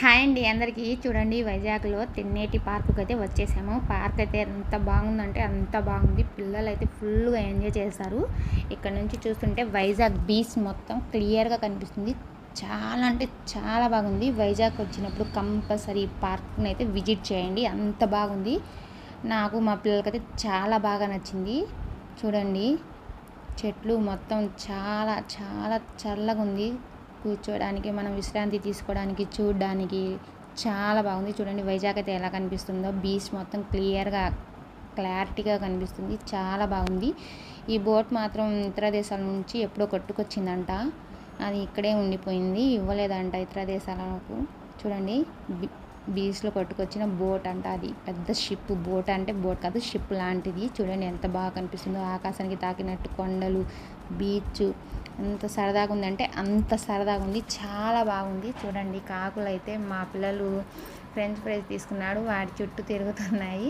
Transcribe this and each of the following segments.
Hi అండి అందరికీ. చూడండి, వైజాగ్లో తెన్నేటి పార్కుకి అయితే వచ్చేసాము. పార్క్ అయితే ఎంత బాగుందంటే అంత బాగుంది. పిల్లలు అయితే ఫుల్గా ఎంజాయ్ చేస్తారు. ఇక్కడ నుంచి చూస్తుంటే వైజాగ్ బీచ్ మొత్తం క్లియర్గా కనిపిస్తుంది. చాలా అంటే చాలా బాగుంది. వైజాగ్ వచ్చినప్పుడు కంపల్సరీ పార్క్ని అయితే విజిట్ చేయండి, అంత బాగుంది. నాకు మా పిల్లలకైతే చాలా బాగా నచ్చింది. చూడండి, చెట్లు మొత్తం చాలా చాలా చల్లగా ఉంది. కూర్చోడానికి, మనం విశ్రాంతి తీసుకోవడానికి, చూడడానికి చాలా బాగుంది. చూడండి వైజాగ్ అయితే ఎలా కనిపిస్తుందో, బీచ్ మొత్తం క్లారిటీగా కనిపిస్తుంది. చాలా బాగుంది. ఈ బోట్ మాత్రం ఇతర దేశాల నుంచి ఎప్పుడో కొట్టుకొచ్చిందంట, అది ఇక్కడే ఉండిపోయింది, ఇవ్వలేదంట ఇతర దేశాలకు. చూడండి, బీచ్లో కొట్టుకొచ్చిన బోట్ అంట, అది పెద్ద షిప్. బోట్ అంటే బోట్ కాదు, షిప్ లాంటిది. చూడండి ఎంత బాగా కనిపిస్తుందో, ఆకాశానికి తాకినట్టు కొండలు, బీచ్ ఎంత సరదాగా ఉందంటే అంత సరదాగా ఉంది. చాలా బాగుంది. చూడండి, కాకులు అయితే మా పిల్లలు ఫ్రెంచ్ ఫ్రైస్ తీసుకున్నాడు, వాటి చుట్టూ తిరుగుతున్నాయి.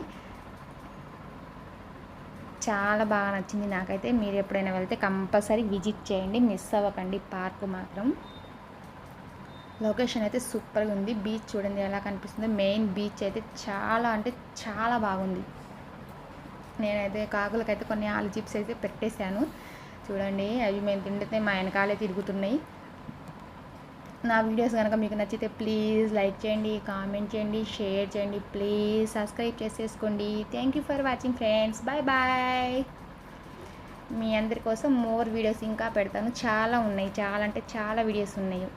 చాలా బాగా నచ్చింది నాకైతే. మీరు ఎప్పుడైనా వెళ్తే కంపల్సరీ విజిట్ చేయండి, మిస్ అవ్వకండి. పార్క్ మాత్రం లొకేషన్ అయితే సూపర్గా ఉంది. బీచ్ చూడండి ఎలా కనిపిస్తుందో. మెయిన్ బీచ్ అయితే చాలా అంటే చాలా బాగుంది. నేనైతే కాకులకైతే కొన్ని ఆలు చిప్స్ అయితే పెట్టేశాను. చూడండి, అవి మేము తిండితే మా వెనకాలే తిరుగుతున్నాయి. నా వీడియోస్ కనుక మీకు నచ్చితే ప్లీజ్ లైక్ చేయండి, కామెంట్ చేయండి, షేర్ చేయండి, ప్లీజ్ సబ్స్క్రైబ్ చేసేసుకోండి. Thank you for watching friends. Bye bye. మీ అందరి కోసం మోర్ వీడియోస్ ఇంకా పెడతాను. చాలా ఉన్నాయి, చాలా అంటే చాలా వీడియోస్ ఉన్నాయి.